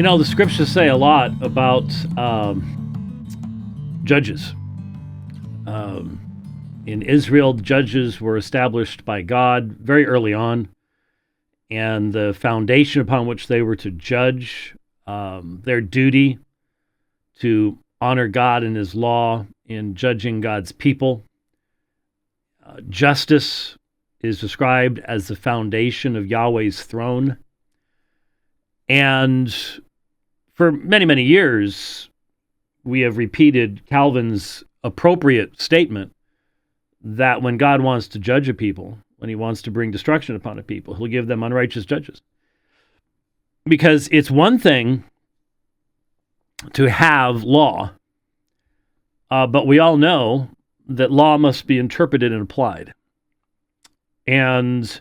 The scriptures say a lot about judges. In Israel, judges were established by God very early on, and the foundation upon which they were to judge, their duty to honor God and His law in judging God's people. Justice is described as the foundation of Yahweh's throne. And for many, many years, we have repeated Calvin's appropriate statement that when God wants to judge a people, when He wants to bring destruction upon a people, He'll give them unrighteous judges. Because it's one thing to have law, but we all know that law must be interpreted and applied. And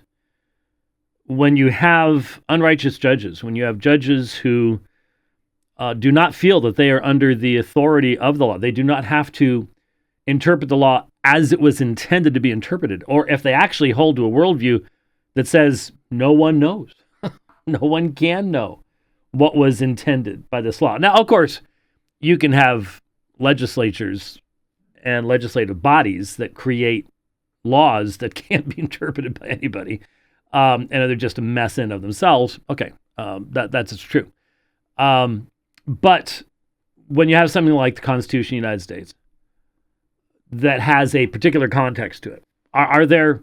when you have unrighteous judges, when you have judges who do not feel that they are under the authority of the law, they do not have to interpret the law as it was intended to be interpreted, or if they actually hold to a worldview that says no one knows, no one can know what was intended by this law. Now, of course, you can have legislatures and legislative bodies that create laws that can't be interpreted by anybody, and they're just a mess in of themselves. Okay, that's true. But when you have something like the Constitution of the United States that has a particular context to it, are there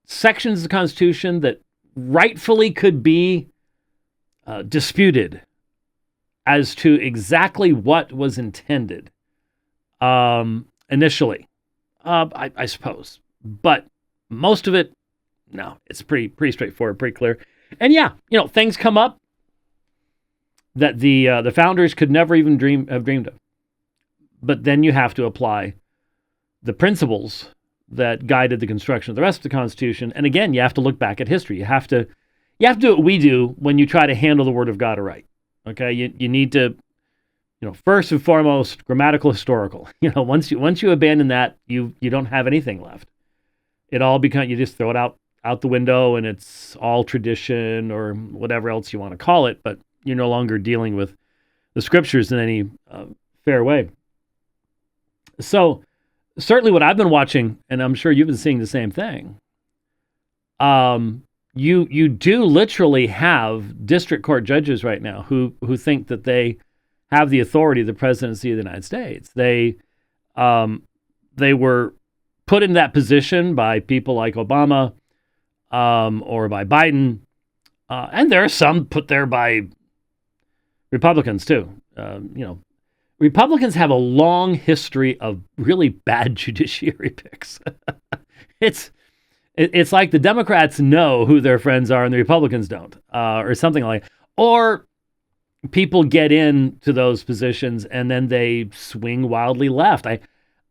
sections of the Constitution that rightfully could be disputed as to exactly what was intended initially? I suppose. But most of it, no, it's pretty straightforward, pretty clear. And yeah, things come up that the founders could never even have dreamed of. But then you have to apply the principles that guided the construction of the rest of the Constitution. And again, you have to look back at history. You have to do what we do when you try to handle the Word of God aright. Okay, you need to, first and foremost, grammatical, historical. Once you abandon that, you don't have anything left. It all you just throw it out the window, and it's all tradition or whatever else you want to call it. But you're no longer dealing with the scriptures in any fair way. So certainly, what I've been watching, and I'm sure you've been seeing the same thing. You do literally have district court judges right now who think that they have the authority of the presidency of the United States. They were put in that position by people like Obama or by Biden, and there are some put there by Republicans too. Republicans have a long history of really bad judiciary picks. It's like the Democrats know who their friends are and the Republicans don't, or something like that. Or people get into those positions and then they swing wildly left. I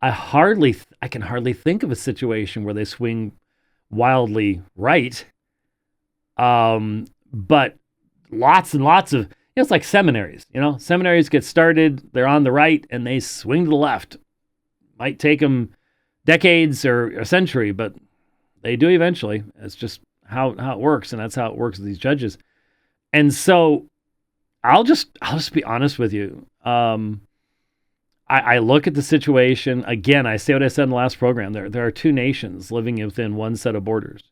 can hardly think of a situation where they swing wildly right. But lots and lots of, it's like seminaries. Seminaries get started, they're on the right, and they swing to the left. Might take them decades or a century, but they do eventually. It's just how it works, and that's how it works with these judges. And so I'll just be honest with you. I look at the situation again. I say what I said in the last program. There are two nations living within one set of borders,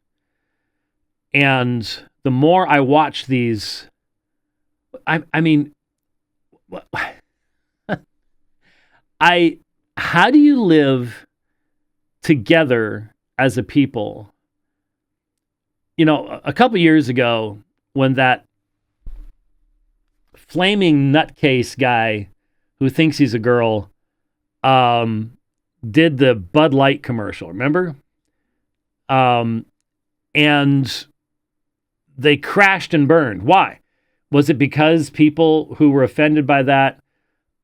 and the more I watch these, I mean, how do you live together as a people? A couple years ago, when that flaming nutcase guy who thinks he's a girl did the Bud Light commercial, remember? And they crashed and burned. Why? Was it because people who were offended by that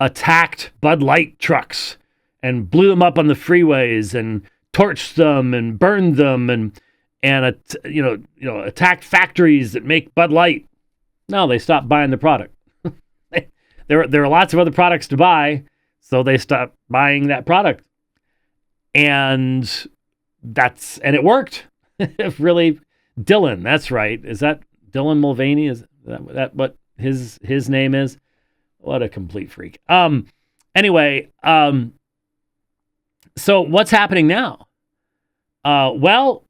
attacked Bud Light trucks and blew them up on the freeways and torched them and burned them and attacked factories that make Bud Light? No, they stopped buying the product. There are lots of other products to buy, so they stopped buying that product. And it worked. Really, Dylan, that's right. Is that Dylan Mulvaney? Is that what his name is. What a complete freak. Anyway, so what's happening now? Well,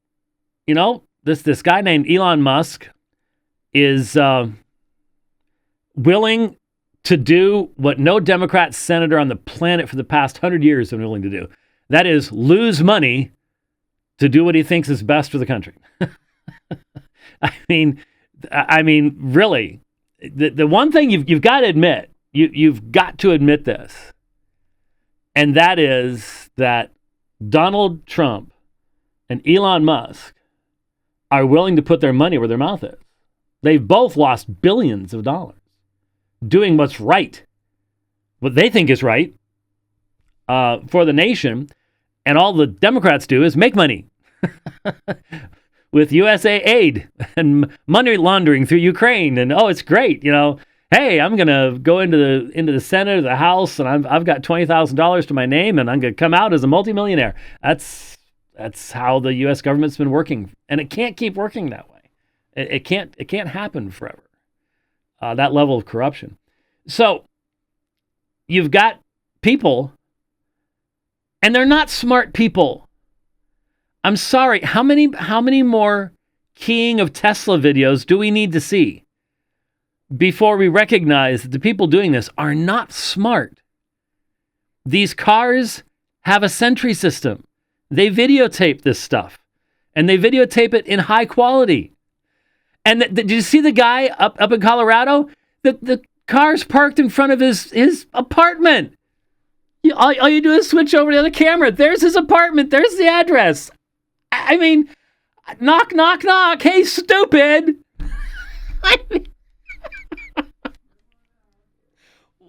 this guy named Elon Musk is willing to do what no Democrat senator on the planet for the past 100 years has been willing to do. That is lose money to do what he thinks is best for the country. I mean, really, the one thing you've got to admit, you've got to admit this, and that is that Donald Trump and Elon Musk are willing to put their money where their mouth is. They've both lost billions of dollars doing what's right, what they think is right for the nation, and all the Democrats do is make money with USA aid and money laundering through Ukraine, and it's great, Hey, I'm gonna go into the Senate or the House, and I've got $20,000 to my name, and I'm gonna come out as a multimillionaire. That's how the U.S. government's been working, and it can't keep working that way. It can't happen forever. That level of corruption. So you've got people, and they're not smart people. I'm sorry. How many more keying of Tesla videos do we need to see before we recognize that the people doing this are not smart? These cars have a Sentry system. They videotape this stuff, and they videotape it in high quality. And did you see the guy up in Colorado? The car's parked in front of his apartment. All you do is switch over to the other camera. There's his apartment. There's the address. I mean, knock, knock, knock. Hey, stupid.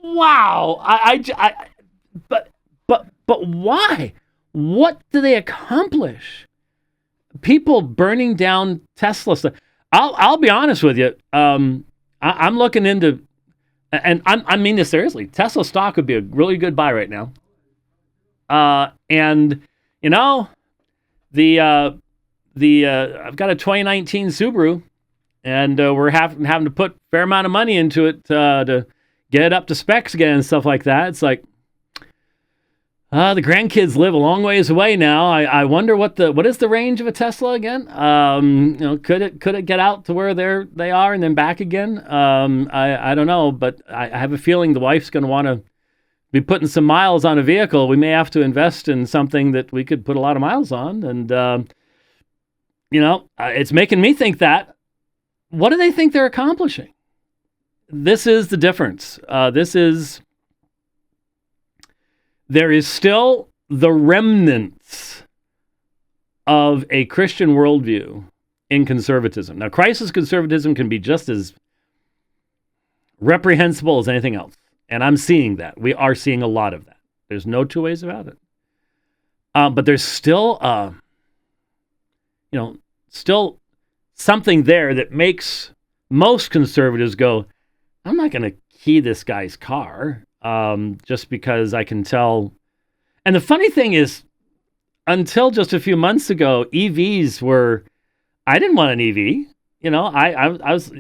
Wow. But why? What do they accomplish? People burning down Tesla stuff. I'll be honest with you. I'm looking into, and I mean this seriously. Tesla stock would be a really good buy right now. And I've got a 2019 Subaru, and we're having to put a fair amount of money into it to get it up to specs again and stuff like that. It's like, the grandkids live a long ways away now. I wonder what is the range of a Tesla again? Could it get out to where they are and then back again? I don't know, but I have a feeling the wife's going to want to be putting some miles on a vehicle. We may have to invest in something that we could put a lot of miles on, and it's making me think that. What do they think they're accomplishing? This is the difference. There is still the remnants of a Christian worldview in conservatism. Now, crisis conservatism can be just as reprehensible as anything else. And I'm seeing that. We are seeing a lot of that. There's no two ways about it. But there's still, still something there that makes most conservatives go, I'm not going to key this guy's car. Just because I can tell. And the funny thing is, until just a few months ago, EVs were, I didn't want an EV. I was,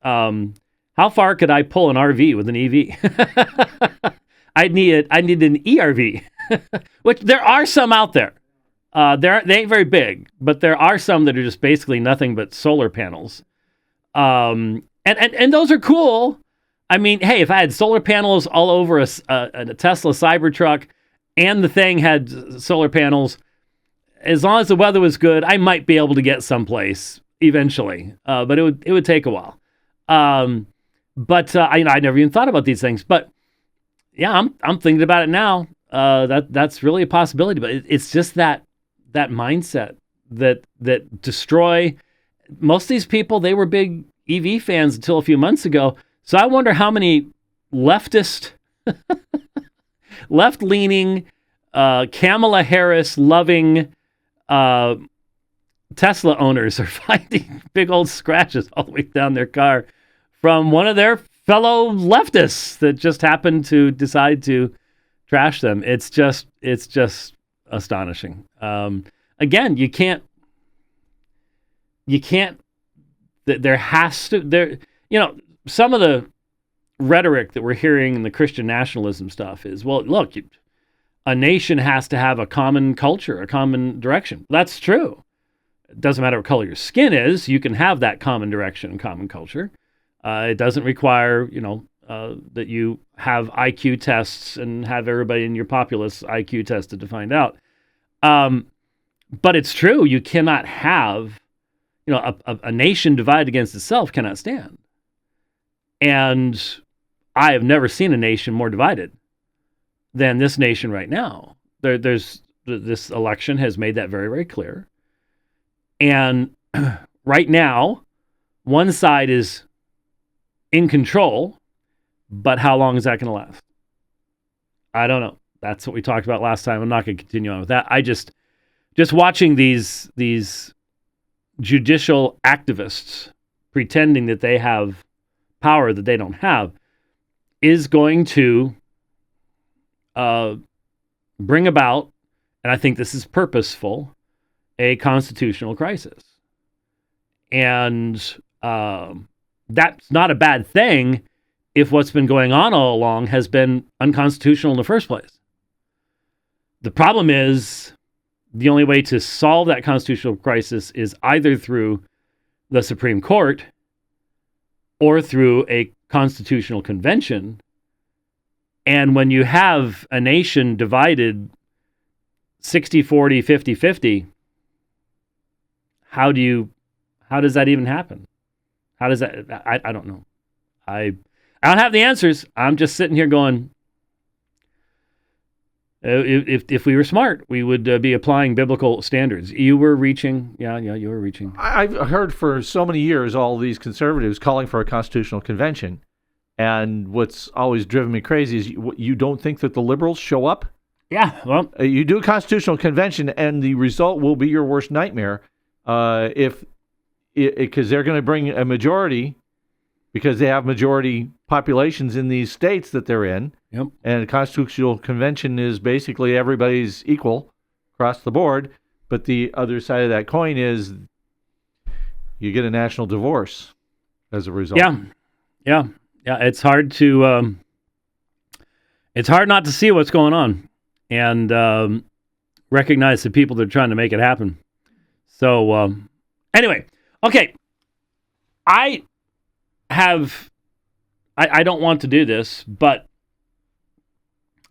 how far could I pull an RV with an EV? I need an ERV, which there are some out there. They ain't very big, but there are some that are just basically nothing but solar panels. And those are cool. I mean, hey, if I had solar panels all over a Tesla Cybertruck and the thing had solar panels, as long as the weather was good, I might be able to get someplace eventually. But it would take a while. But I never even thought about these things. But yeah, I'm thinking about it now. That's really a possibility. But it's just that mindset that destroy most of these people. They were big EV fans until a few months ago. So I wonder how many left-leaning, Kamala Harris-loving Tesla owners are finding big old scratches all the way down their car from one of their fellow leftists that just happened to decide to trash them. It's just astonishing. Again, you can't. There has to. some of the rhetoric that we're hearing in the Christian nationalism stuff is, well, look, a nation has to have a common culture, a common direction. That's true. It doesn't matter what color your skin is. You can have that common direction and common culture. It doesn't require, that you have IQ tests and have everybody in your populace IQ tested to find out. But it's true. You cannot have, a nation divided against itself cannot stand. And I have never seen a nation more divided than this nation right now. This election has made that very, very clear. And right now, one side is in control, but how long is that going to last? I don't know. That's what we talked about last time. I'm not going to continue on with that. I just watching these judicial activists pretending that they have power that they don't have is going to bring about, and I think this is purposeful, a constitutional crisis. And that's not a bad thing if what's been going on all along has been unconstitutional in the first place. The problem is the only way to solve that constitutional crisis is either through the Supreme Court or through a constitutional convention. And when you have a nation divided 60-40, 50-50, how does that even happen? How does that, I don't know. I don't have the answers. I'm just sitting here going, if we were smart, we would be applying biblical standards. You were reaching. Yeah, you were reaching. I've heard for so many years all these conservatives calling for a constitutional convention. And what's always driven me crazy is you don't think that the liberals show up? Yeah, well. You do a constitutional convention and the result will be your worst nightmare because they're going to bring a majority because they have majority populations in these states that they're in. Yep. And a constitutional convention is basically everybody's equal across the board. But the other side of that coin is you get a national divorce as a result. Yeah. It's hard to it's hard not to see what's going on and recognize the people that are trying to make it happen. So anyway, okay. I don't want to do this, but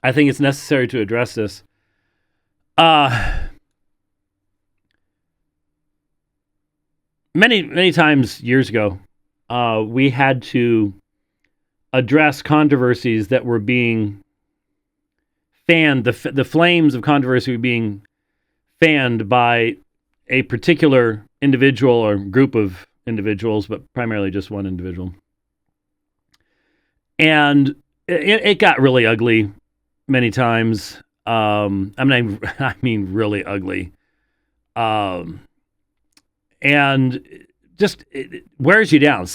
I think it's necessary to address this. Many times years ago, we had to address controversies that were being fanned. The flames of controversy were being fanned by a particular individual or group of individuals, but primarily just one individual. And it got really ugly many times. I mean really ugly. And just it wears you down.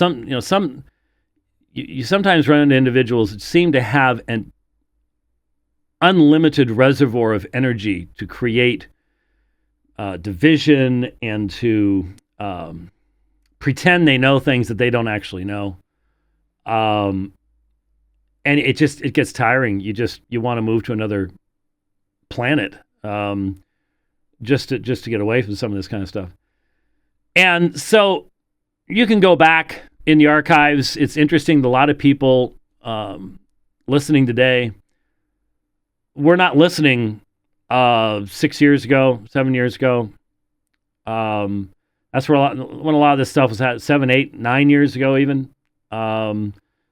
You sometimes run into individuals that seem to have an unlimited reservoir of energy to create division and to pretend they know things that they don't actually know. And it gets tiring. You want to move to another planet just to get away from some of this kind of stuff. And so you can go back in the archives. It's interesting. A lot of people listening today were not listening 6 years ago, 7 years ago. That's where when a lot of this stuff was at 7, 8, 9 years ago, even.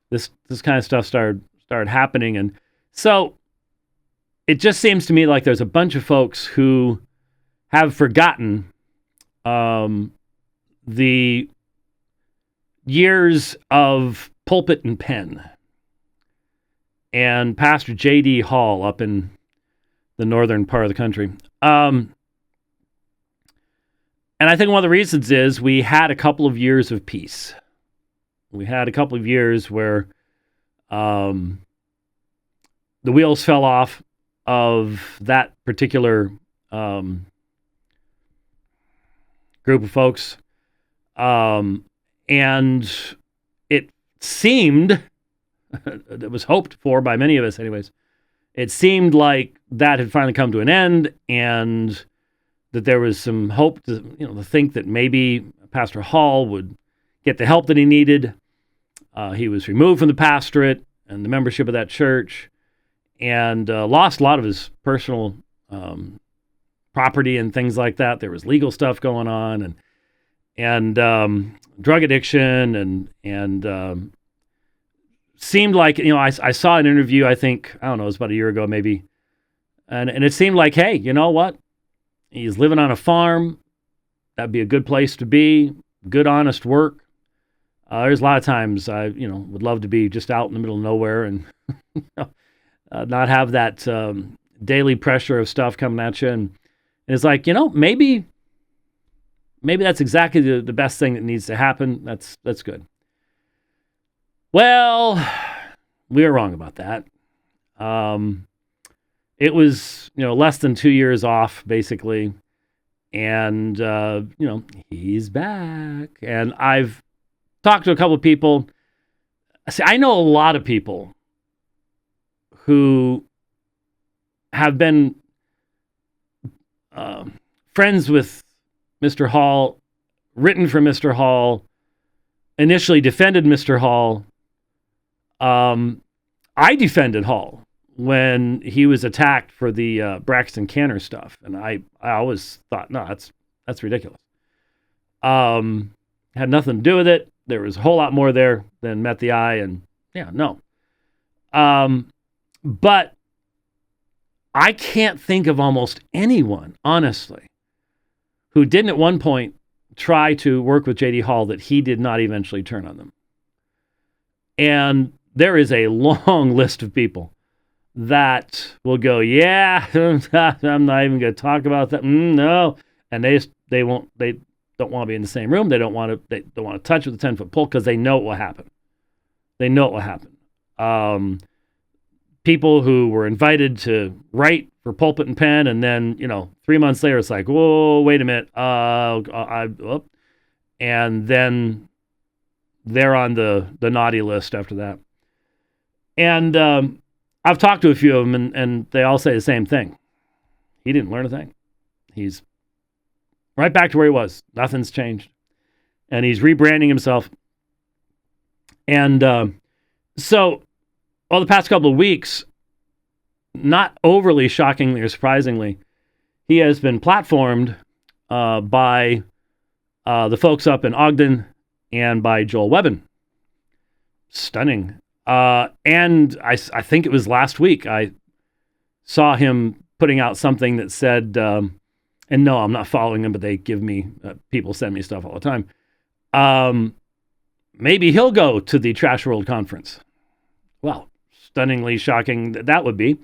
This kind of stuff started happening, and so it just seems to me like there's a bunch of folks who have forgotten the years of pulpit and pen and Pastor J.D. Hall up in the northern part of the country. And I think one of the reasons is we had a couple of years of peace. We had a couple of years where the wheels fell off of that particular group of folks. And it seemed, it was hoped for by many of us anyways, it seemed like that had finally come to an end, and that there was some hope to think that maybe Pastor Hall would get the help that he needed. He was removed from the pastorate and the membership of that church, and lost a lot of his personal property and things like that. There was legal stuff going on, and drug addiction, and seemed like, I saw an interview, I think, I don't know, it was about a year ago maybe, and it seemed like, hey, you know what? He's living on a farm. That'd be a good place to be. Good, honest work. There's a lot of times I, would love to be just out in the middle of nowhere and not have that daily pressure of stuff coming at you. And it's like, maybe that's exactly the best thing that needs to happen. That's good. Well, we were wrong about that. It was, less than 2 years off, basically. And, he's back. And I've talked to a couple of people. See, I know a lot of people who have been friends with Mr. Hall, written for Mr. Hall, initially defended Mr. Hall. I defended Hall when he was attacked for the Braxton Canner stuff, and I always thought, no, that's ridiculous. Had nothing to do with it. There was a whole lot more there than met the eye, and no. But I can't think of almost anyone, honestly, who didn't at one point try to work with J.D. Hall that he did not eventually turn on them. And there is a long list of people that will go, yeah, I'm not even going to talk about that. No. And they don't want to be in the same room. They don't want to touch with the 10-foot pole because they know it will happen. People who were invited to write for Pulpit and Pen, and then, 3 months later, it's like, whoa, wait a minute. And then they're on the naughty list after that. And I've talked to a few of them, and they all say the same thing. He didn't learn a thing. He's right back to where he was. Nothing's changed. And he's rebranding himself. And so, the past couple of weeks, not overly shockingly or surprisingly, he has been platformed by the folks up in Ogden and by Joel Webbin. Stunning. And I think it was last week, I saw him putting out something that said, and no, I'm not following him, but they give me, people send me stuff all the time. Maybe he'll go to the Trash World Conference. Well, stunningly shocking that would be.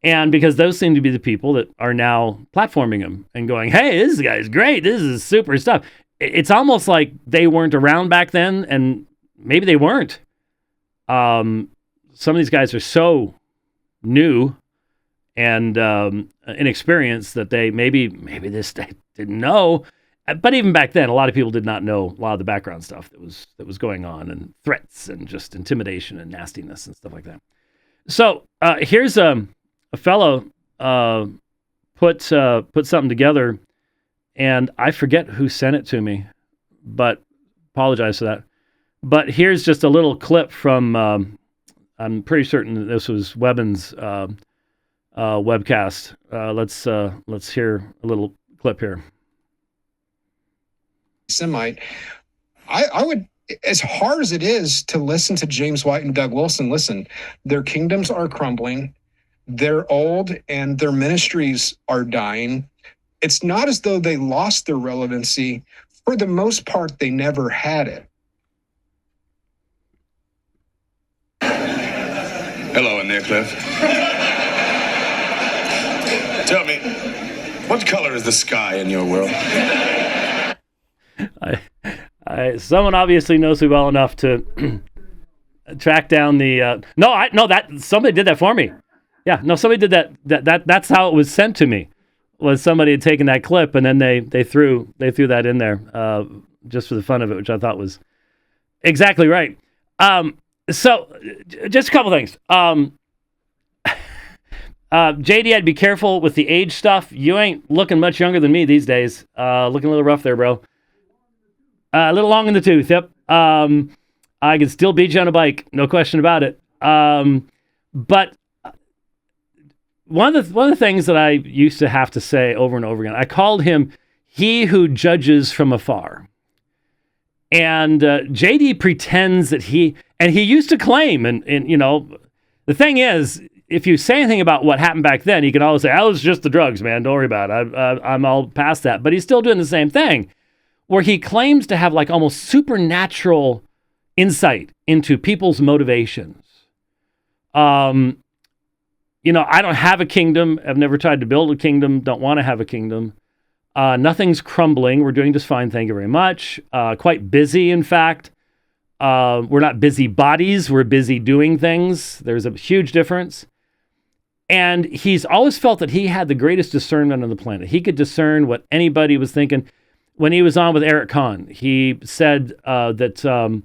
And because those seem to be the people that are now platforming him and going, hey, this guy's great. This is super stuff. It's almost like they weren't around back then, and maybe they weren't. Some of these guys are so new and inexperienced that they maybe this they didn't know. But even back then, a lot of people did not know a lot of the background stuff that was going on, and threats and just intimidation and nastiness and stuff like that. So here's a fellow put something together, and I forget who sent it to me, but apologize for that. But here's just a little clip from, I'm pretty certain that this was Webbin's webcast. Let's hear a little clip here. Semite. I would, as hard as it is to listen to James White and Doug Wilson, listen, their kingdoms are crumbling. They're old and their ministries are dying. It's not as though they lost their relevancy. For the most part, they never had it. Hello in there, Cliff. Tell me, what color is the sky in your world? Someone obviously knows me well enough to track down the. Somebody did that for me. Yeah, no, somebody did that. That's how it was sent to me. Was somebody had taken that clip and then they threw that in there just for the fun of it, which I thought was exactly right. So, just a couple things. JD, I'd be careful with the age stuff. You ain't looking much younger than me these days. Looking a little rough there, bro. A little long in the tooth, yep. I can still beat you on a bike, no question about it. But one of the things that I used to have to say over and over again, I called him he who judges from afar. And JD pretends that he used to claim, and you know, the thing is, if you say anything about what happened back then, he can always say, "Oh, it was just the drugs, man. Don't worry about it. I'm all past that." But he's still doing the same thing, where he claims to have like almost supernatural insight into people's motivations. You know, I don't have a kingdom. I've never tried to build a kingdom. Don't want to have a kingdom. Nothing's crumbling. We're doing just fine. Thank you very much. Quite busy, in fact. We're not busy bodies. We're busy doing things. There's a huge difference. And he's always felt that he had the greatest discernment on the planet. He could discern what anybody was thinking. When he was on with Eric Kahn, he said that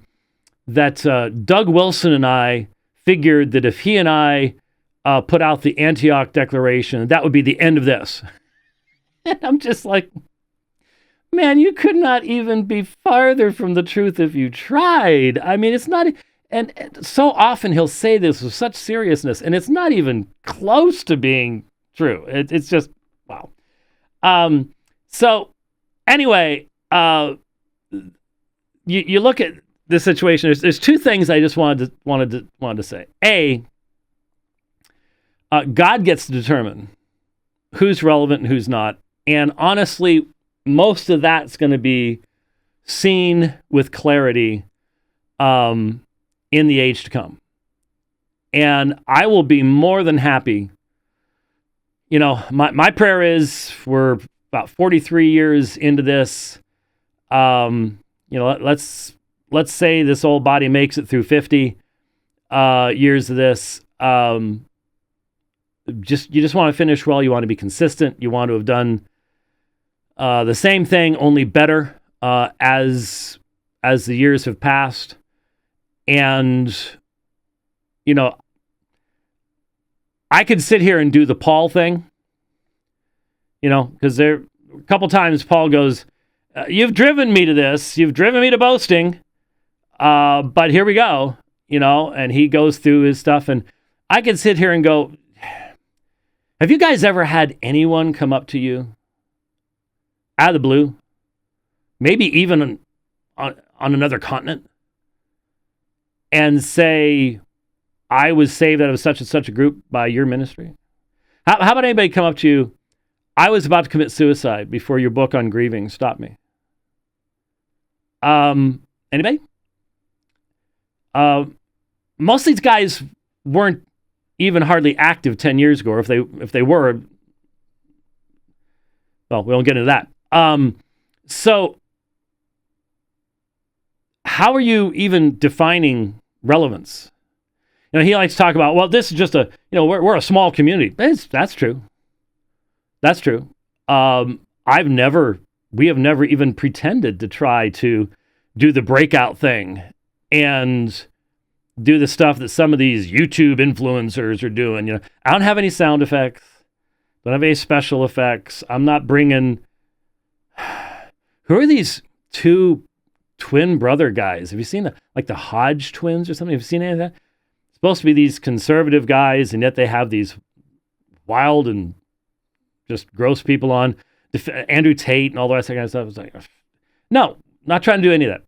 Doug Wilson and I figured that if he and I put out the Antioch Declaration, that would be the end of this. And I'm just like, man, you could not even be farther from the truth if you tried. I mean, it's not, and so often he'll say this with such seriousness, and it's not even close to being true. It's just, wow. So anyway, you look at this situation. There's two things I just wanted to say. A, God gets to determine who's relevant and who's not. And honestly, most of that's going to be seen with clarity in the age to come. And I will be more than happy. You know, my prayer is we're about 43 years into this. You know, let's say this old body makes it through 50 years of this. You just want to finish well. You want to be consistent. You want to have done the same thing, only better as the years have passed. And, you know, I could sit here and do the Paul thing, you know, because there a couple times Paul goes, you've driven me to this. You've driven me to boasting. But here we go, you know, and he goes through his stuff. And I could sit here and go, have you guys ever had anyone come up to you out of the blue, maybe even on another continent, and say, I was saved out of such and such a group by your ministry? How about anybody come up to you, I was about to commit suicide before your book on grieving stopped me? Anybody? Most of these guys weren't even hardly active 10 years ago, or if they were, well, we won't get into that. So how are you even defining relevance? You know, he likes to talk about, well, this is just we're a small community. That's true. That's true. We have never even pretended to try to do the breakout thing and do the stuff that some of these YouTube influencers are doing. You know, I don't have any sound effects. Don't have any special effects. I'm not bringing. Who are these two twin brother guys? Have you seen the Hodge twins or something? Have you seen any of that? It's supposed to be these conservative guys, and yet they have these wild and just gross people on. Andrew Tate and all the rest of that kind of stuff. It's like, no, not trying to do any of that.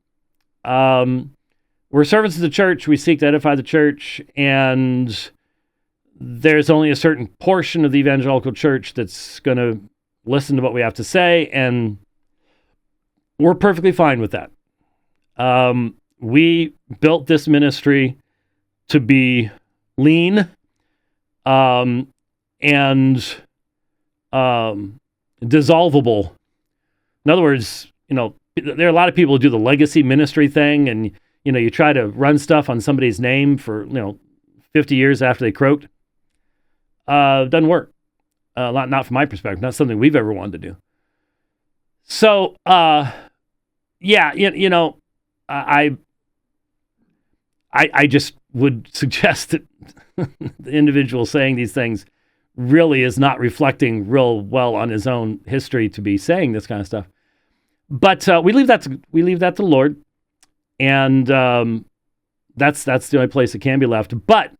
We're servants of the church. We seek to edify the church, and there's only a certain portion of the evangelical church that's going to listen to what we have to say, and we're perfectly fine with that. We built this ministry to be lean and dissolvable. In other words, you know, there are a lot of people who do the legacy ministry thing, and you know, you try to run stuff on somebody's name for 50 years after they croaked. Doesn't work. Not from my perspective. Not something we've ever wanted to do. So, yeah, I I just would suggest that the individual saying these things really is not reflecting real well on his own history to be saying this kind of stuff. But we leave that to the Lord, and that's the only place it can be left. But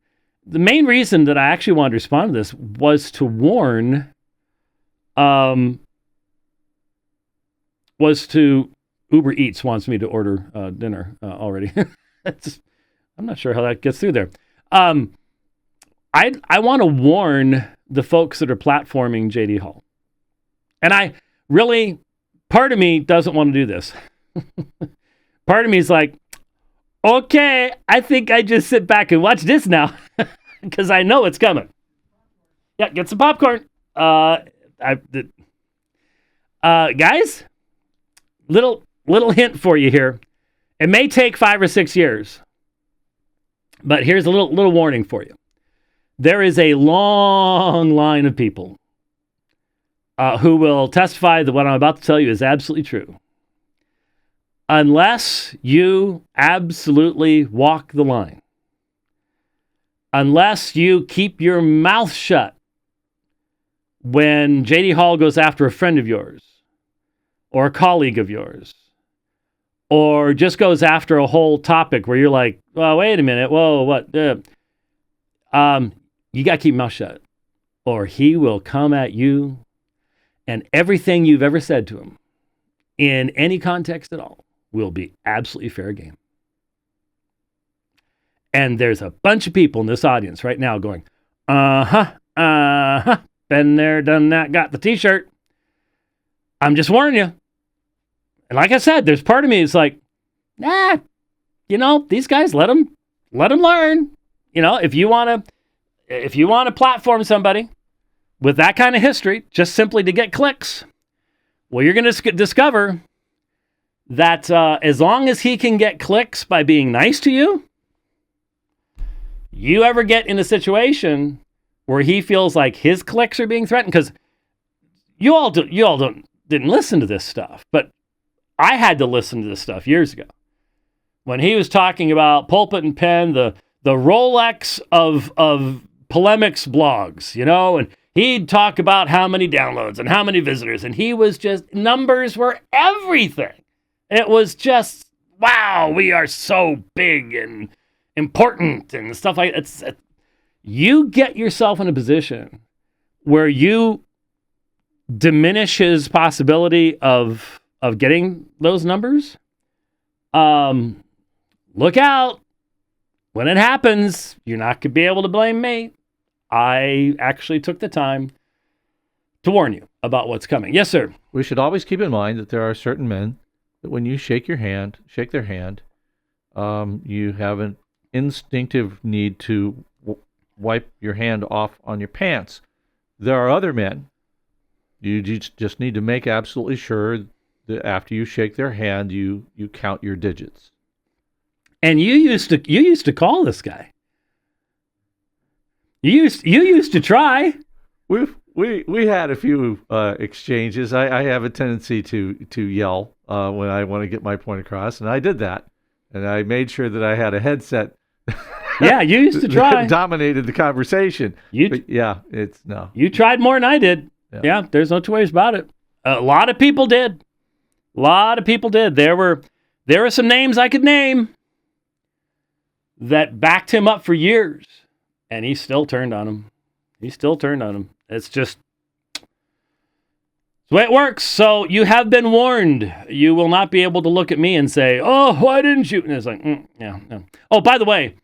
the main reason that I actually wanted to respond to this was to warn, Uber Eats wants me to order dinner already. I'm not sure how that gets through there. I want to warn the folks that are platforming J.D. Hall. And part of me doesn't want to do this. Part of me is like, okay, I think I just sit back and watch this now because I know it's coming. Yeah, get some popcorn. Guys, little hint for you here. It may take 5 or 6 years, but here's a little warning for you. There is a long line of people who will testify that what I'm about to tell you is absolutely true. Unless you absolutely walk the line, unless you keep your mouth shut when J.D. Hall goes after a friend of yours or a colleague of yours, or just goes after a whole topic where you're like, well, wait a minute, whoa, what? You got to keep your mouth shut, or he will come at you, and everything you've ever said to him in any context at all will be absolutely fair game. And there's a bunch of people in this audience right now going, been there, done that, got the t-shirt. I'm just warning you. And like I said, there's part of me that's like, these guys, let them learn. If you want to platform somebody with that kind of history, just simply to get clicks, well, you're going to discover that as long as he can get clicks by being nice to you, you ever get in a situation where he feels like his clicks are being threatened, because you all didn't listen to this stuff, but I had to listen to this stuff years ago when he was talking about Pulpit and Pen, the Rolex of polemics blogs, and he'd talk about how many downloads and how many visitors, and he was just, numbers were everything. It was just, wow, we are so big and important and stuff like that. You get yourself in a position where you diminish his possibility of getting those numbers. Look out. When it happens, you're not going to be able to blame me. I actually took the time to warn you about what's coming. Yes, sir. We should always keep in mind that there are certain men that when you shake their hand, you have an instinctive need to wipe your hand off on your pants. There are other men. You just need to make absolutely sure that after you shake their hand, you count your digits. And you used to call this guy. You used to try. We had a few exchanges. I have a tendency to yell when I want to get my point across, and I did that. And I made sure that I had a headset. Yeah, you used to try. Dominated the conversation. You tried more than I did. Yeah, there's no two ways about it. A lot of people did. There were some names I could name that backed him up for years, and he still turned on him. It's just the way it works. So you have been warned. You will not be able to look at me and say, "Oh, why didn't you?" And it's like, yeah. Oh, by the way,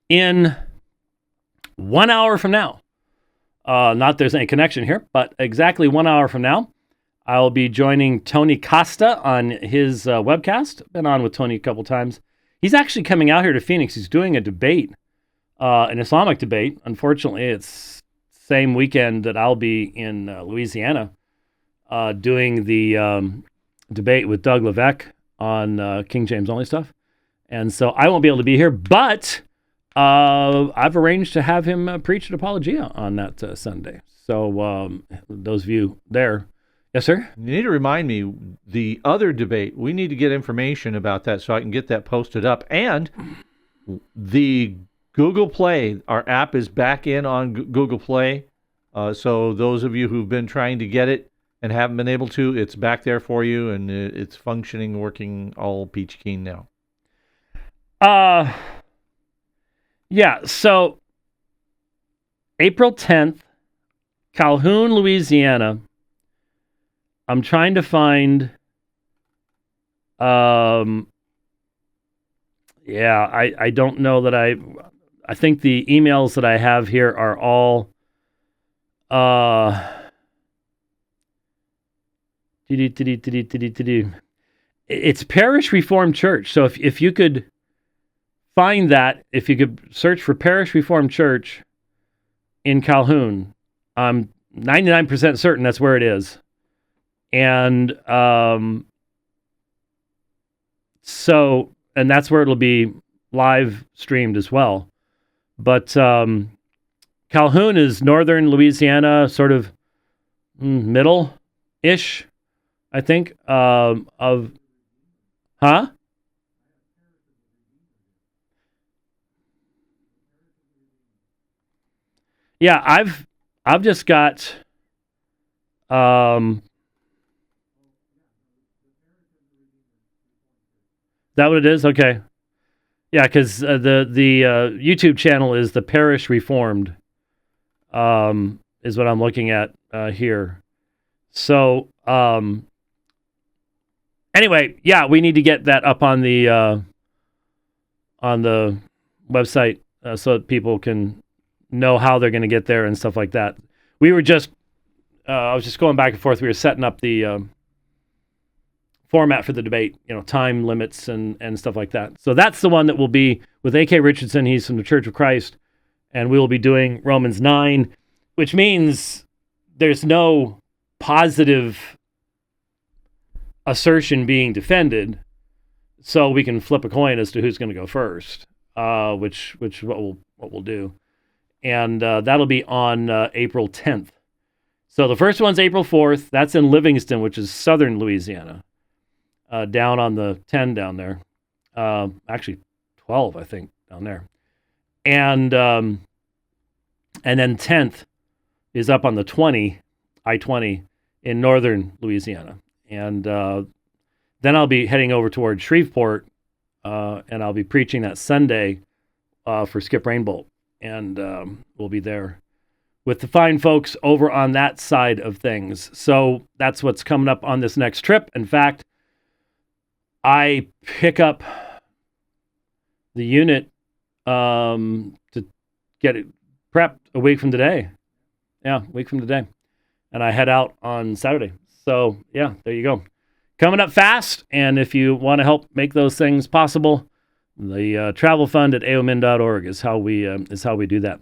in 1 hour from now, not that there's any connection here, but exactly 1 hour from now, I will be joining Tony Costa on his webcast. Been on with Tony a couple times. He's actually coming out here to Phoenix. He's doing a debate, an Islamic debate. Unfortunately, it's the same weekend that I'll be in Louisiana doing the debate with Doug Levesque on King James only stuff. And so I won't be able to be here, but I've arranged to have him preach an apologia on that Sunday. So those of you there Yes, sir? You need to remind me, the other debate, we need to get information about that so I can get that posted up. And the Google Play, our app is back in on Google Play. So those of you who've been trying to get it and haven't been able to, it's back there for you, and it's functioning, working all peachy keen now. Yeah, so April 10th, Calhoun, Louisiana. I'm trying to find, I don't know that I think the emails that I have here are all, it's Parish Reformed Church. So if you could find that, if you could search for Parish Reformed Church in Calhoun, I'm 99% certain that's where it is. And and that's where it'll be live streamed as well. But Calhoun is northern Louisiana, sort of middle-ish, I think, of... Huh? Yeah, I've just got... that what it is? Okay. Yeah, because the YouTube channel is the Parish Reformed, is what I'm looking at here. So, anyway, yeah, we need to get that up on the website so that people can know how they're going to get there and stuff like that. We were just, I was just going back and forth. We were setting up the format for the debate, time limits and stuff like that. So that's the one that will be with A.K. Richardson. He's from the Church of Christ, and we will be doing Romans 9, which means there's no positive assertion being defended, so we can flip a coin as to who's going to go first, which is what we'll do. And that'll be on April 10th. So the first one's April 4th. That's in Livingston, which is southern Louisiana. Down on the 10 down there. Actually, 12, I think, down there. And then 10th is up on the 20, I-20, in northern Louisiana. And then I'll be heading over toward Shreveport, and I'll be preaching that Sunday for Skip Rainbolt. And we'll be there with the fine folks over on that side of things. So that's what's coming up on this next trip. In fact, I pick up the unit to get it prepped a week from today. Yeah, a week from today. And I head out on Saturday. So, yeah, there you go. Coming up fast. And if you want to help make those things possible, the travel fund at aomin.org is how we do that.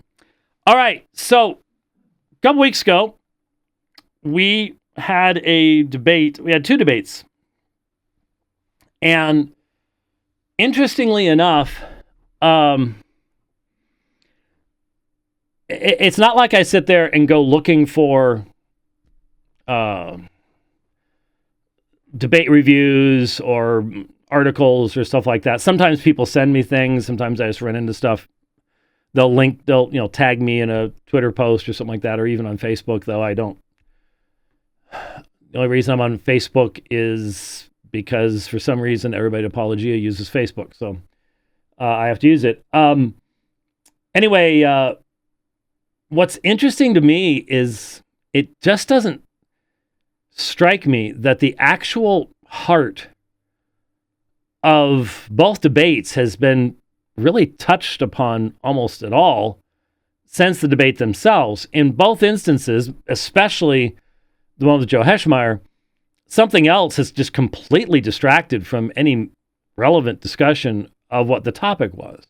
All right. So, a couple weeks ago, we had a debate. We had two debates. And interestingly enough, it's not like I sit there and go looking for debate reviews or articles or stuff like that. Sometimes people send me things. Sometimes I just run into stuff. They'll tag me in a Twitter post or something like that, or even on Facebook, though I don't. The only reason I'm on Facebook is because for some reason everybody at Apologia uses Facebook, so I have to use it. Anyway, what's interesting to me is it just doesn't strike me that the actual heart of both debates has been really touched upon almost at all since the debate themselves. In both instances, especially the one with Joe Heschmeyer, something else has just completely distracted from any relevant discussion of what the topic was.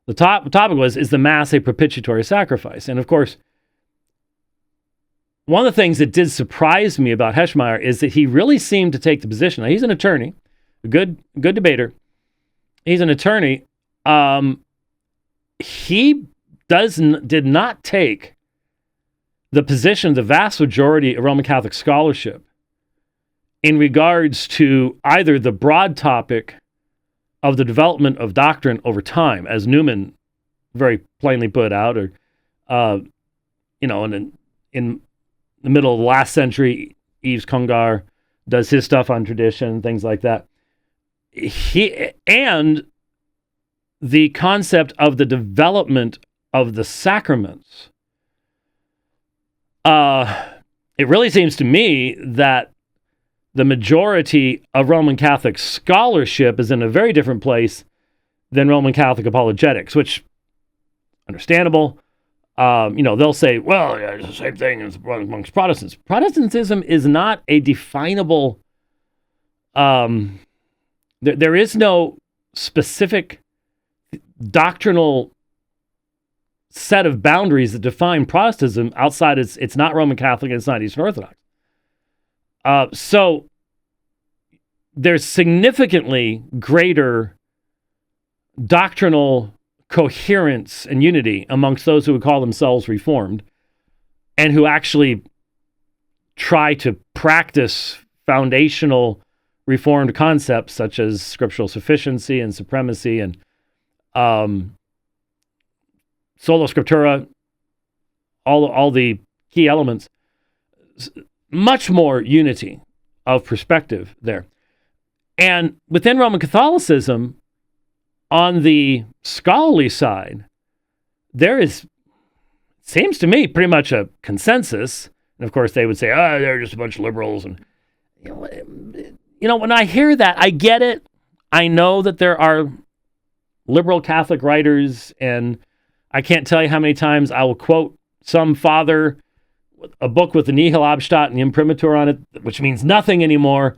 The topic was, is the Mass a propitiatory sacrifice? And of course, one of the things that did surprise me about Heschmeyer is that he really seemed to take the position. Now, he's an attorney, a good debater. He's an attorney. He did not take the position of the vast majority of Roman Catholic scholarship in regards to either the broad topic of the development of doctrine over time, as Newman very plainly put out, or, and in the middle of the last century, Yves Congar does his stuff on tradition, things like that. And the concept of the development of the sacraments. It really seems to me that the majority of Roman Catholic scholarship is in a very different place than Roman Catholic apologetics, which, understandable. They'll say, well, yeah, it's the same thing as amongst Protestants. Protestantism is not a definable, there is no specific doctrinal set of boundaries that define Protestantism outside it's not Roman Catholic and it's not Eastern Orthodox. So there's significantly greater doctrinal coherence and unity amongst those who would call themselves Reformed and who actually try to practice foundational Reformed concepts such as scriptural sufficiency and supremacy and sola scriptura, all the key elements. Much more unity of perspective there. And within Roman Catholicism, on the scholarly side, there is, seems to me, pretty much a consensus. And of course, they would say, they're just a bunch of liberals. And, when I hear that, I get it. I know that there are liberal Catholic writers, and I can't tell you how many times I will quote some father, a book with the nihil obstat and the imprimatur on it, which means nothing anymore.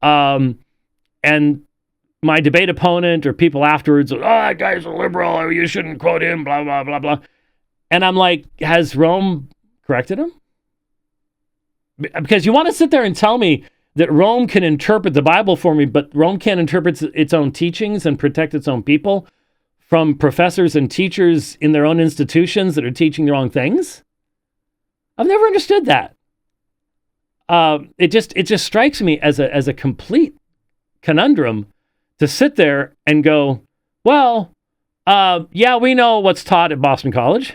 And my debate opponent or people afterwards, that guy's a liberal, or you shouldn't quote him, blah, blah, blah, blah. And I'm like, has Rome corrected him? Because you want to sit there and tell me that Rome can interpret the Bible for me, but Rome can't interpret its own teachings and protect its own people from professors and teachers in their own institutions that are teaching the wrong things? I've never understood that. It just strikes me as a complete conundrum to sit there and go, well, we know what's taught at Boston College,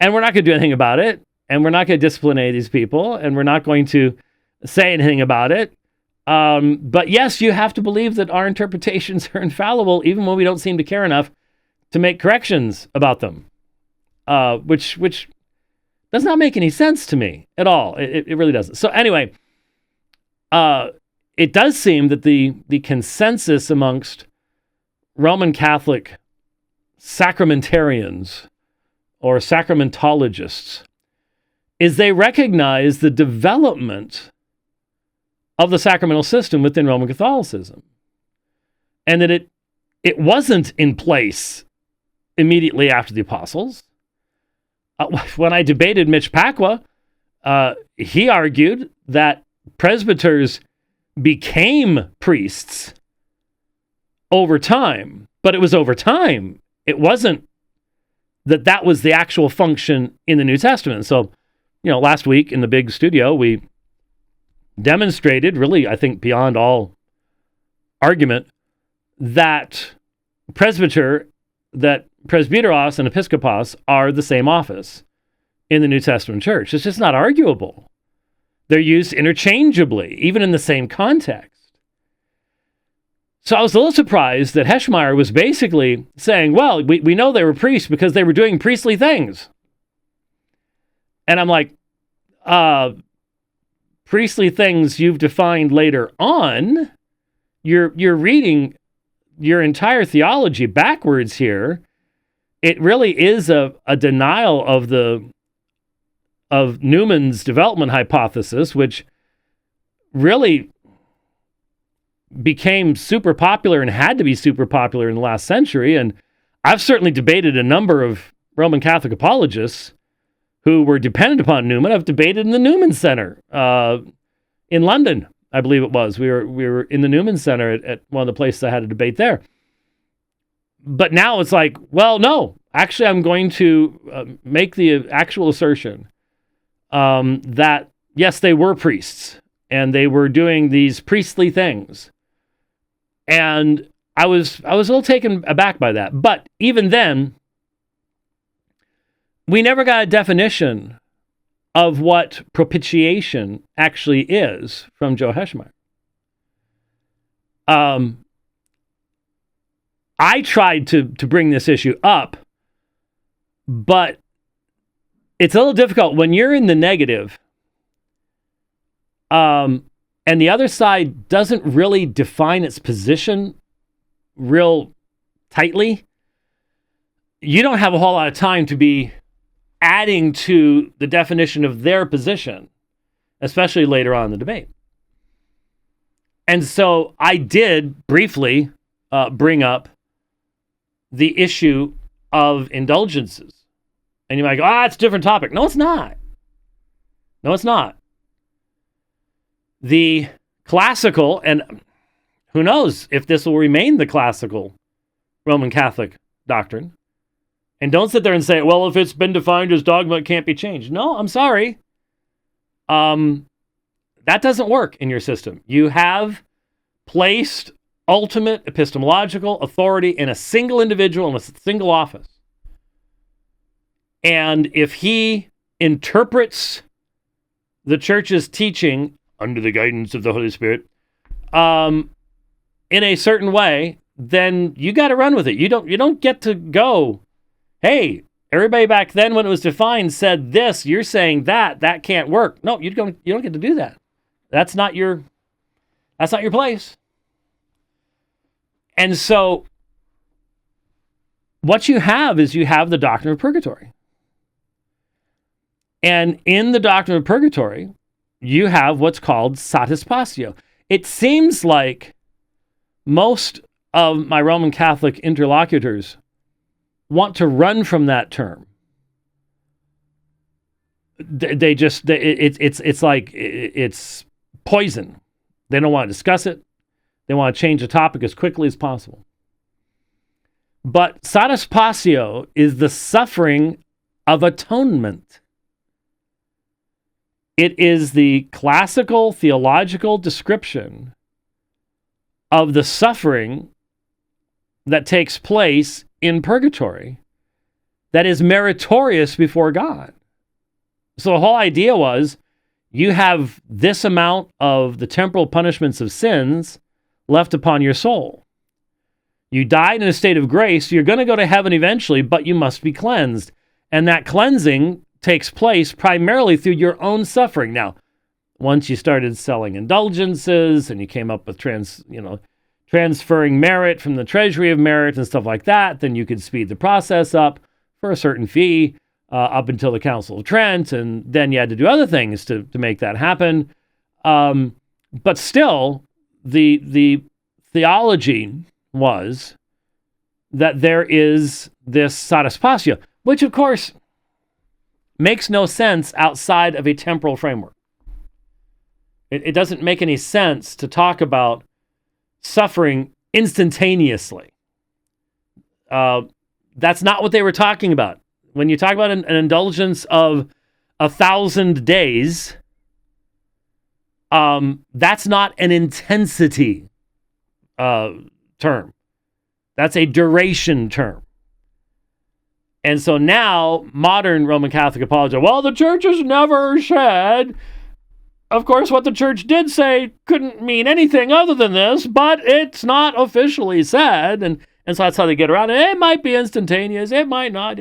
and we're not going to do anything about it, and we're not going to discipline any of these people, and we're not going to say anything about it. But yes, you have to believe that our interpretations are infallible, even when we don't seem to care enough to make corrections about them, which does not make any sense to me at all. It really doesn't. So anyway, it does seem that the consensus amongst Roman Catholic sacramentarians or sacramentologists is they recognize the development of the sacramental system within Roman Catholicism, and that it wasn't in place immediately after the apostles. When I debated Mitch Pacwa, he argued that presbyters became priests over time, but it was over time. It wasn't that was the actual function in the New Testament. So, last week in the big studio, we demonstrated, really, I think beyond all argument, that presbyteros and episkopos are the same office in the New Testament church. It's just not arguable. They're used interchangeably, even in the same context. So I was a little surprised that Heschmeyer was basically saying, well, we know they were priests because they were doing priestly things. And I'm like, priestly things you've defined later on. You're reading your entire theology backwards here. It really is a denial of Newman's development hypothesis, which really became super popular and had to be super popular in the last century. And I've certainly debated a number of Roman Catholic apologists who were dependent upon Newman. I've debated in the Newman Center in London, I believe it was. We were in the Newman Center at one of the places I had a debate there. But now it's like, well, no, actually I'm going to make the actual assertion that, yes, they were priests and they were doing these priestly things. And I was a little taken aback by that. But even then, we never got a definition of what propitiation actually is from Joe Heschmeyer. I tried to bring this issue up, but it's a little difficult when you're in the negative, and the other side doesn't really define its position real tightly. You don't have a whole lot of time to be adding to the definition of their position, especially later on in the debate. And so I did briefly bring up the issue of indulgences. And you might go, it's a different topic. No, it's not. No, it's not. The classical, and who knows if this will remain the classical Roman Catholic doctrine. And don't sit there and say, well, if it's been defined as dogma, it can't be changed. No, I'm sorry. That doesn't work in your system. You have placed ultimate epistemological authority in a single individual in a single office. And if he interprets the church's teaching under the guidance of the Holy Spirit in a certain way, then you got to run with it. You don't get to go, hey, everybody back then when it was defined said this, you're saying that can't work. No, you don't get to do that. That's not your place. And so what you have is the doctrine of purgatory. And in the doctrine of purgatory, you have what's called satisfatio. It seems like most of my Roman Catholic interlocutors want to run from that term. It's like it's poison. They don't want to discuss it. They want to change the topic as quickly as possible. But satisfatio is the suffering of atonement. It is the classical theological description of the suffering that takes place in purgatory that is meritorious before God. So the whole idea was you have this amount of the temporal punishments of sins left upon your soul. You died in a state of grace. You're going to go to heaven eventually, but you must be cleansed. And that cleansing takes place primarily through your own suffering. Now, once you started selling indulgences and you came up with transferring merit from the treasury of merit and stuff like that, then you could speed the process up for a certain fee up until the Council of Trent, and then you had to do other things to make that happen. But still, the theology was that there is this satisfatio, which of course makes no sense outside of a temporal framework. It doesn't make any sense to talk about suffering instantaneously. That's not what they were talking about. When you talk about an indulgence of 1,000 days, that's not an intensity term. That's a duration term. And so now, modern Roman Catholic apologists, well, the church has never said. Of course, what the church did say couldn't mean anything other than this, but it's not officially said. And so that's how they get around it. It might be instantaneous. It might not.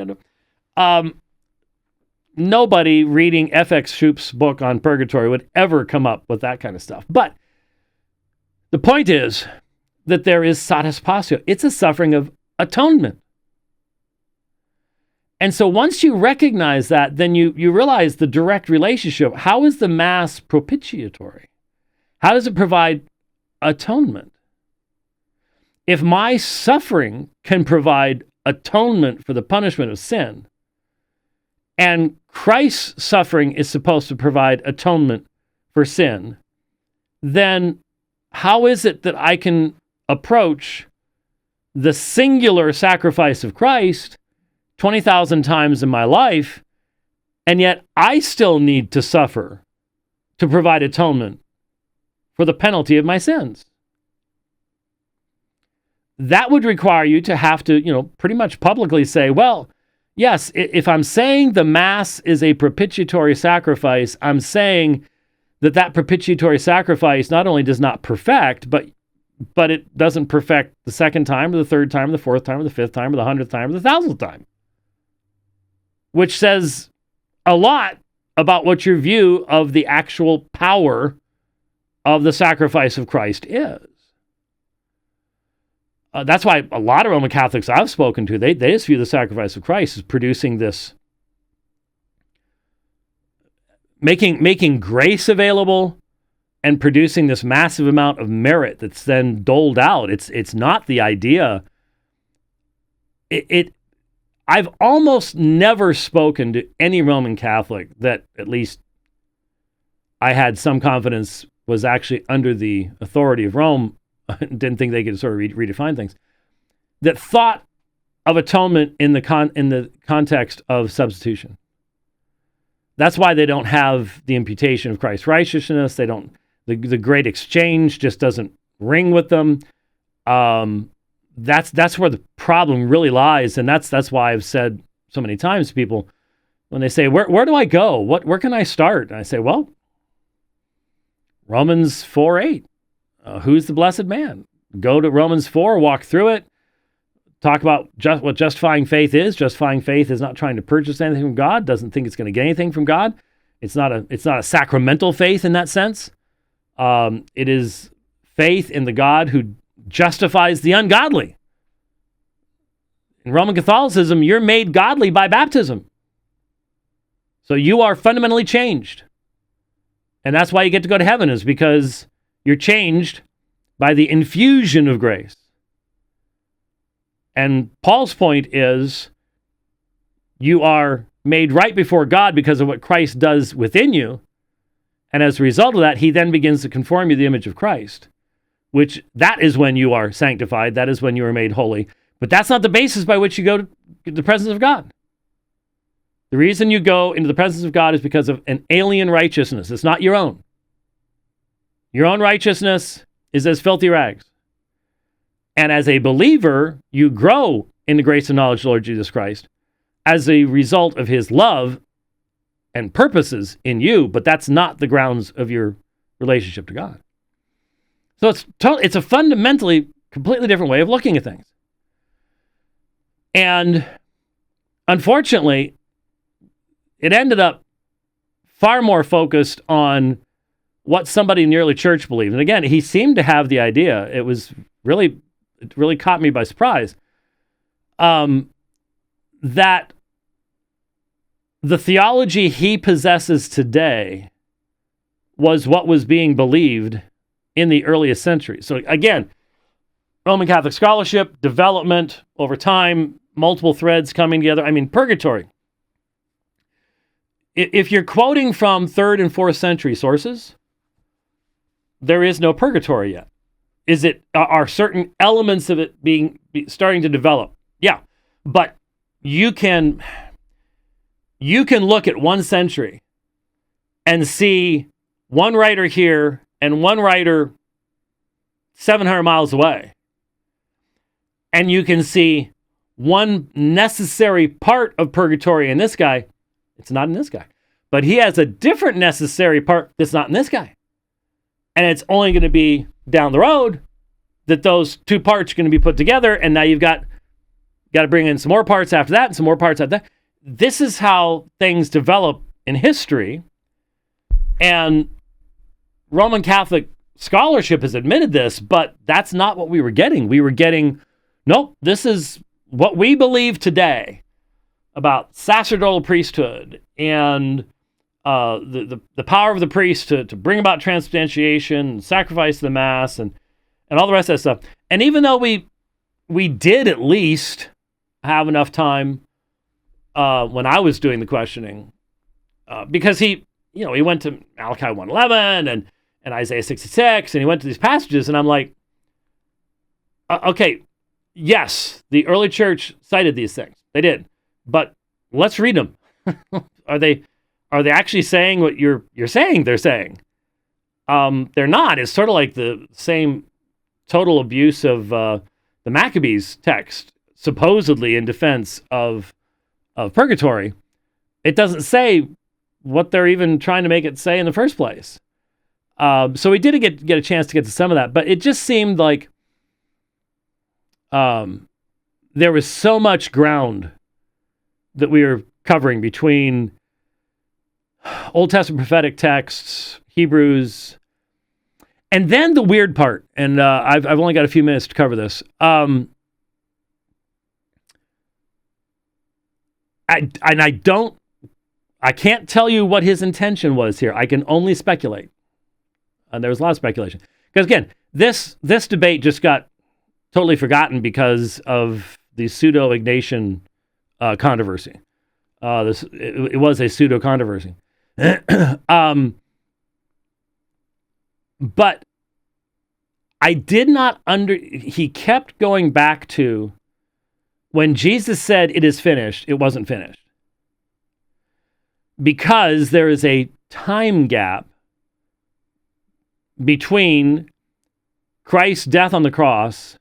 Nobody reading F.X. Shoup's book on purgatory would ever come up with that kind of stuff. But the point is that there is satisfatio. It's a suffering of atonement. And so once you recognize that, then you realize the direct relationship. How is the Mass propitiatory? How does it provide atonement? If my suffering can provide atonement for the punishment of sin, and Christ's suffering is supposed to provide atonement for sin, then how is it that I can approach the singular sacrifice of Christ 20,000 times in my life, and yet I still need to suffer to provide atonement for the penalty of my sins. That would require you to have to, pretty much publicly say, well, yes, if I'm saying the Mass is a propitiatory sacrifice, I'm saying that propitiatory sacrifice not only does not perfect, but it doesn't perfect the second time, or the third time, or the fourth time, or the fifth time, or the 100th time, or the 1,000th time. Which says a lot about what your view of the actual power of the sacrifice of Christ is. That's why a lot of Roman Catholics I've spoken to, they just view the sacrifice of Christ as producing this, making grace available and producing this massive amount of merit that's then doled out. It's not the idea. I've almost never spoken to any Roman Catholic that at least I had some confidence was actually under the authority of Rome, didn't think they could sort of redefine things, that thought of atonement in the context of substitution. That's why they don't have the imputation of Christ's righteousness. They don't. The great exchange just doesn't ring with them. That's where the problem really lies, and that's why I've said so many times to people when they say, "Where do I go? Where can I start?" And I say, "Well, Romans 4:8. Who's the blessed man? Go to Romans 4, walk through it, talk about what justifying faith is. Justifying faith is not trying to purchase anything from God, doesn't think it's going to get anything from God. It's not a sacramental faith in that sense. It is faith in the God who justifies the ungodly. In Roman Catholicism, you're made godly by baptism. So you are fundamentally changed. And that's why you get to go to heaven, is because you're changed by the infusion of grace. And Paul's point is, you are made right before God because of what Christ does within you. And as a result of that, he then begins to conform you to the image of Christ, which that is when you are sanctified. That is when you are made holy. But that's not the basis by which you go to the presence of God. The reason you go into the presence of God is because of an alien righteousness. It's not your own. Your own righteousness is as filthy rags. And as a believer, you grow in the grace and knowledge of the Lord Jesus Christ as a result of his love and purposes in you, but that's not the grounds of your relationship to God. So it's a fundamentally completely different way of looking at things. And unfortunately, it ended up far more focused on what somebody in the early church believed. And again, he seemed to have the idea. It really caught me by surprise. That the theology he possesses today was what was being believed in the earliest centuries. So again, Roman Catholic scholarship, development over time, multiple threads coming together. I mean, purgatory. If you're quoting from 3rd and 4th century sources, there is no purgatory yet. Are certain elements of it starting to develop? Yeah, but you can look at 1 century and see one writer here and one writer 700 miles away, and you can see one necessary part of purgatory in this guy. It's not in this guy, but he has a different necessary part that's not in this guy. And it's only going to be down the road that those two parts are going to be put together. And now you've got to bring in some more parts after that and some more parts after that. This is how things develop in history. And Roman Catholic scholarship has admitted this, but that's not what we were getting. We were getting, nope, this is what we believe today about sacerdotal priesthood and the power of the priest to bring about transubstantiation, sacrifice the Mass, and all the rest of that stuff. And even though we did at least have enough time when I was doing the questioning, because he went to Malachi 1:11 and Isaiah 66, and he went to these passages, and I'm like, okay, yes, the early church cited these things. They did. But let's read them. Are they actually saying what you're saying they're saying? they're not. It's sort of like the same total abuse of the Maccabees text, supposedly in defense of purgatory. It doesn't say what they're even trying to make it say in the first place. So we did get a chance to get to some of that, but it just seemed like there was so much ground that we were covering between Old Testament prophetic texts, Hebrews, and then the weird part. And I've only got a few minutes to cover this. I can't tell you what his intention was here. I can only speculate. And there was a lot of speculation. Because again, this debate just got totally forgotten because of the pseudo-Ignatian controversy. It was a pseudo-controversy. But I did not he kept going back to when Jesus said it is finished, it wasn't finished. Because there is a time gap between Christ's death on the cross,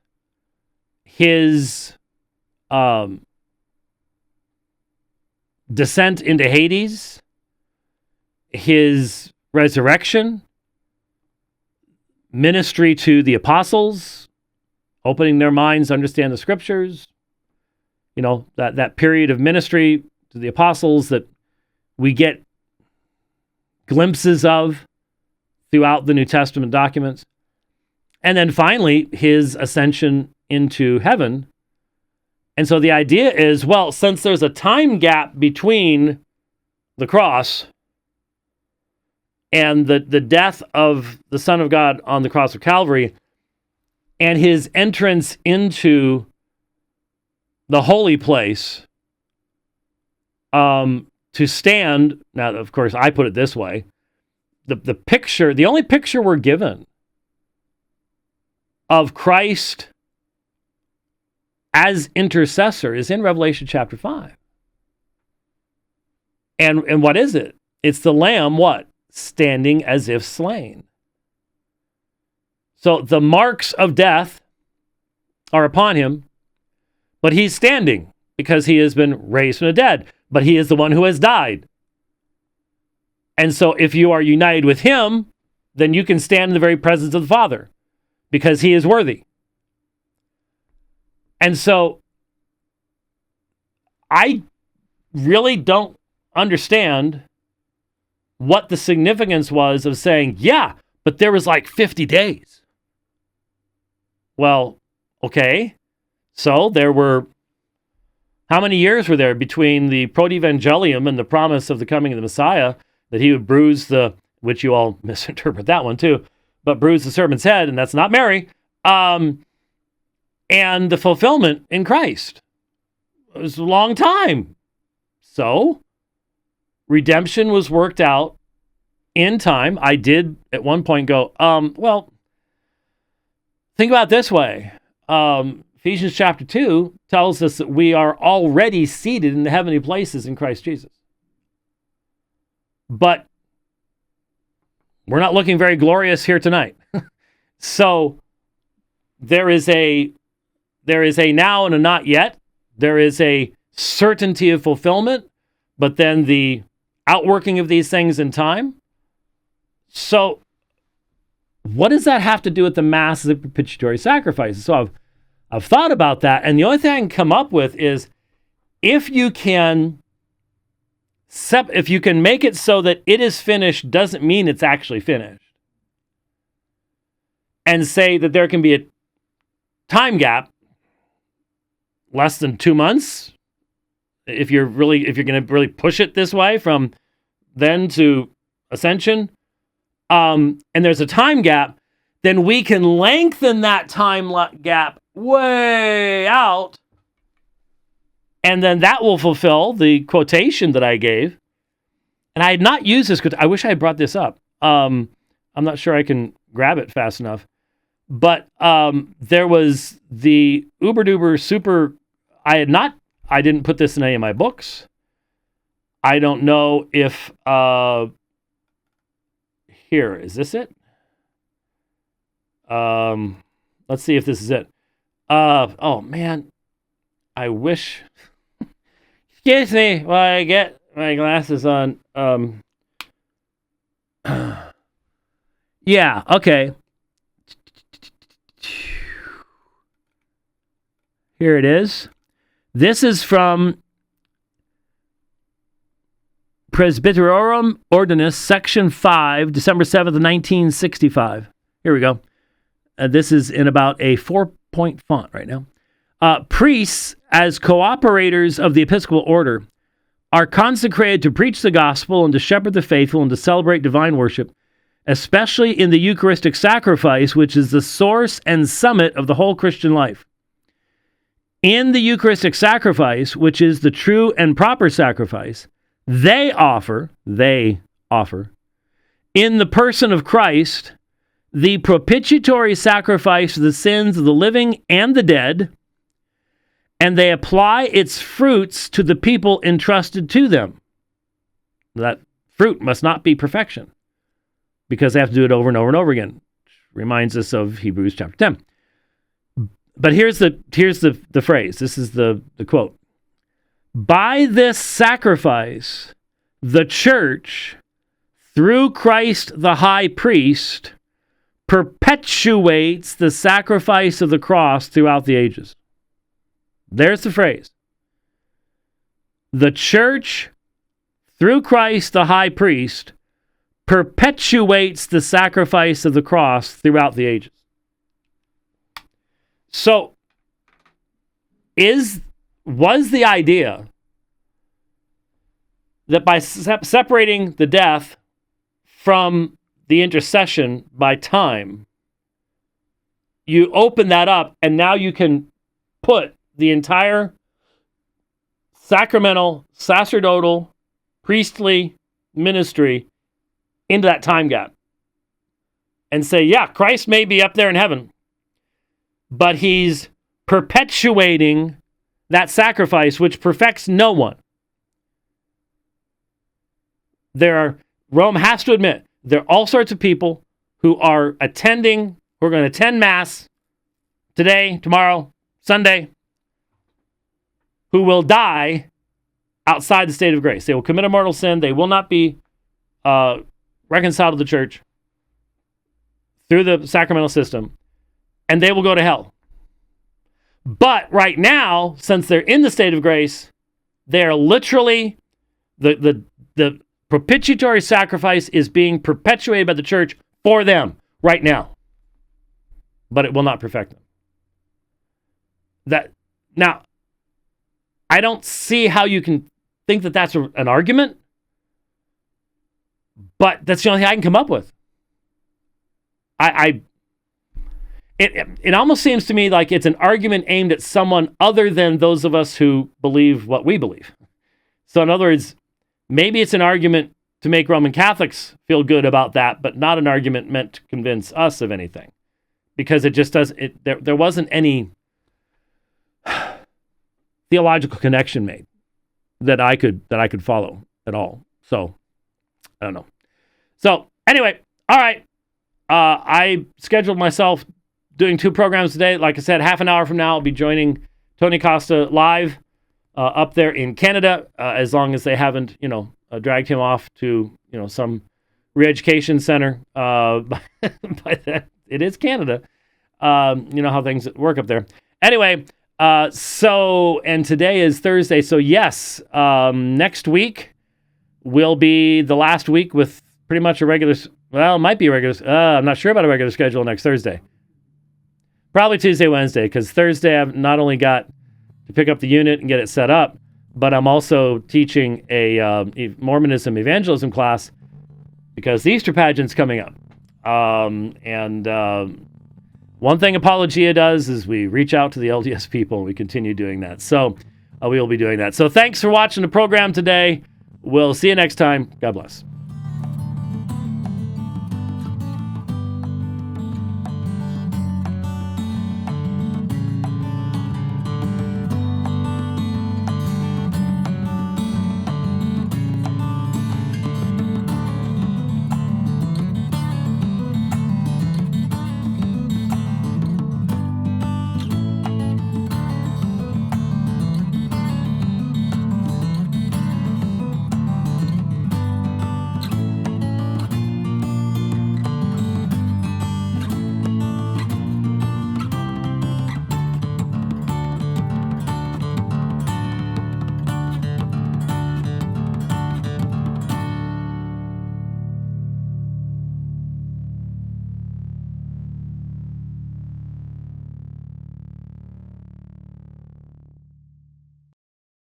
his descent into Hades, his resurrection, ministry to the apostles, opening their minds to understand the scriptures, that period of ministry to the apostles that we get glimpses of throughout the New Testament documents. And then finally, his ascension into heaven. And so the idea is, well, since there's a time gap between the cross and the death of the Son of God on the cross of Calvary and his entrance into the holy place, to stand, now, of course, I put it this way, the only picture we're given of Christ as intercessor is in Revelation chapter 5. And what is it? It's the Lamb, what? Standing as if slain. So the marks of death are upon him, but he's standing because he has been raised from the dead. But he is the one who has died. And so if you are united with him, then you can stand in the very presence of the Father because he is worthy. And so I really don't understand what the significance was of saying, yeah, but there was like 50 days. Well, okay. So there were, how many years were there between the protevangelium and the promise of the coming of the Messiah, that he would bruise which you all misinterpret that one too, but bruise the serpent's head, and that's not Mary, and the fulfillment in Christ? It was a long time. So, redemption was worked out in time. I did at one point go, well, think about it this way. Ephesians chapter 2 tells us that we are already seated in the heavenly places in Christ Jesus. But we're not looking very glorious here tonight. So there is a now and a not yet. There is a certainty of fulfillment, but then the outworking of these things in time. So what does that have to do with the Mass of the propitiatory sacrifices? So I've thought about that, and the only thing I can come up with is if you can make it so that it is finished doesn't mean it's actually finished, and say that there can be a time gap less than 2 months, if you're going to really push it this way from then to ascension, and there's a time gap, then we can lengthen that time gap way out, and then that will fulfill the quotation that I gave. And I had not used this, I wish I had brought this up. I'm not sure I can grab it fast enough. But there was the uber duper super, I didn't put this in any of my books. I don't know if, here, is this it? Let's see if this is it. Oh, man. I wish... Excuse me while I get my glasses on. Yeah, okay. Here it is. This is from Presbyterorum Ordinis, Section 5, December 7th, 1965. Here we go. This is in about a 4-point font right now. Priests, as cooperators of the Episcopal Order, are consecrated to preach the gospel and to shepherd the faithful and to celebrate divine worship, especially in the Eucharistic sacrifice, which is the source and summit of the whole Christian life. In the Eucharistic sacrifice, which is the true and proper sacrifice, they offer, in the person of Christ, the propitiatory sacrifice for the sins of the living and the dead, and they apply its fruits to the people entrusted to them. That fruit must not be perfection, because they have to do it over and over and over again. Which reminds us of Hebrews chapter 10. But here's the phrase. This is the quote. By this sacrifice, the church, through Christ the high priest, perpetuates the sacrifice of the cross throughout the ages. There's the phrase. The church, through Christ the high priest, perpetuates the sacrifice of the cross throughout the ages. So, was the idea that by separating the death from the intercession by time, you open that up and now you can put the entire sacramental, sacerdotal, priestly ministry into that time gap and say, yeah, Christ may be up there in heaven, but he's perpetuating that sacrifice which perfects no one. Rome has to admit, there are all sorts of people who are going to attend Mass today, tomorrow, Sunday, who will die outside the state of grace. They will commit a mortal sin. They will not be reconciled to the church through the sacramental system, and they will go to hell. But right now, since they're in the state of grace, they are literally, the propitiatory sacrifice is being perpetuated by the church for them right now. But it will not perfect them. Now, I don't see how you can think that that's an argument, but that's the only thing I can come up with. It almost seems to me like it's an argument aimed at someone other than those of us who believe what we believe. So in other words, maybe it's an argument to make Roman Catholics feel good about that, but not an argument meant to convince us of anything. Because it just there wasn't any theological connection made that I could follow at all. So I don't know. So anyway, all right. I scheduled myself doing 2 programs today. Like I said, half an hour from now, I'll be joining Tony Costa live up there in Canada, as long as they haven't, dragged him off to, some re-education center. But it is Canada. You know how things work up there. Anyway, and today is Thursday. So yes, next week will be the last week with pretty much a regular, it might be a regular, I'm not sure about a regular schedule next Thursday. Probably Tuesday, Wednesday, because Thursday I've not only got to pick up the unit and get it set up, but I'm also teaching a Mormonism evangelism class because the Easter pageant's coming up. One thing Apologia does is we reach out to the LDS people, and we continue doing that. So we will be doing that. So thanks for watching the program today. We'll see you next time. God bless.